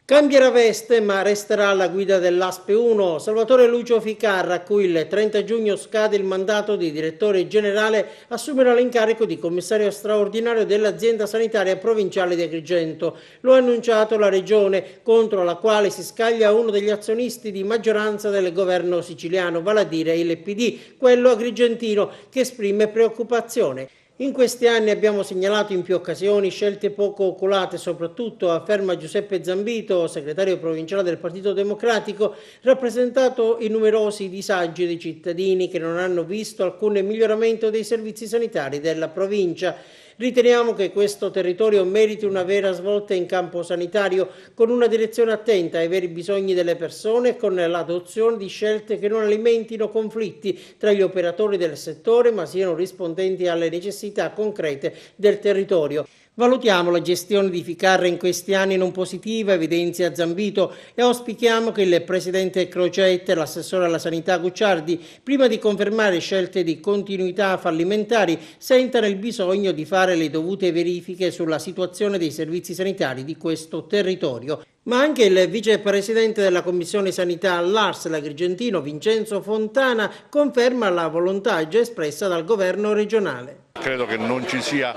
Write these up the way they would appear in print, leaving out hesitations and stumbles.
Cambierà veste ma resterà alla guida dell'Aspe 1. Salvatore Lucio Ficarra, a cui il 30 giugno scade il mandato di direttore generale, assumerà l'incarico di commissario straordinario dell'azienda sanitaria provinciale di Agrigento. Lo ha annunciato la regione, contro la quale si scaglia uno degli azionisti di maggioranza del governo siciliano, vale a dire il PD, quello agrigentino, che esprime preoccupazione. In questi anni abbiamo segnalato in più occasioni scelte poco oculate, soprattutto, afferma Giuseppe Zambito, segretario provinciale del Partito Democratico, rappresentato i numerosi disagi dei cittadini che non hanno visto alcun miglioramento dei servizi sanitari della provincia. Riteniamo che questo territorio meriti una vera svolta in campo sanitario, con una direzione attenta ai veri bisogni delle persone e con l'adozione di scelte che non alimentino conflitti tra gli operatori del settore, ma siano rispondenti alle necessità concrete del territorio. Valutiamo la gestione di Ficarra in questi anni non positiva, evidenzia Zambito, e auspichiamo che il presidente Crocetta e l'assessore alla sanità Gucciardi, prima di confermare scelte di continuità fallimentari, sentano il bisogno di fare le dovute verifiche sulla situazione dei servizi sanitari di questo territorio. Ma anche il vicepresidente della Commissione Sanità all'Ars, l'agrigentino Vincenzo Fontana, conferma la volontà già espressa dal governo regionale. Credo che non ci sia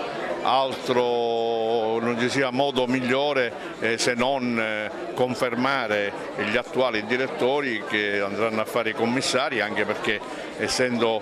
modo migliore se non confermare gli attuali direttori che andranno a fare i commissari, anche perché essendo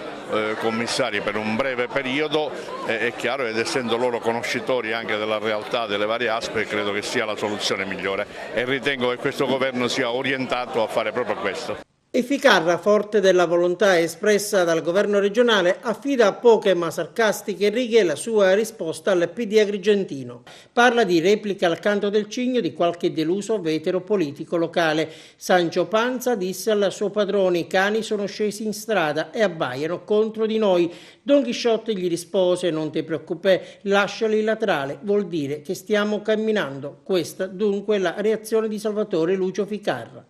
commissari per un breve periodo è chiaro, ed essendo loro conoscitori anche della realtà delle varie ASP, credo che sia la soluzione migliore e ritengo che questo governo sia orientato a fare proprio questo. E Ficarra, forte della volontà espressa dal governo regionale, affida a poche ma sarcastiche righe la sua risposta al PD agrigentino. Parla di replica al canto del cigno di qualche deluso vetero politico locale. Sancio Panza disse al suo padrone: i cani sono scesi in strada e abbaiano contro di noi. Don Chisciotte gli rispose: non ti preoccupare, lasciali laterale, vuol dire che stiamo camminando. Questa dunque è la reazione di Salvatore Lucio Ficarra.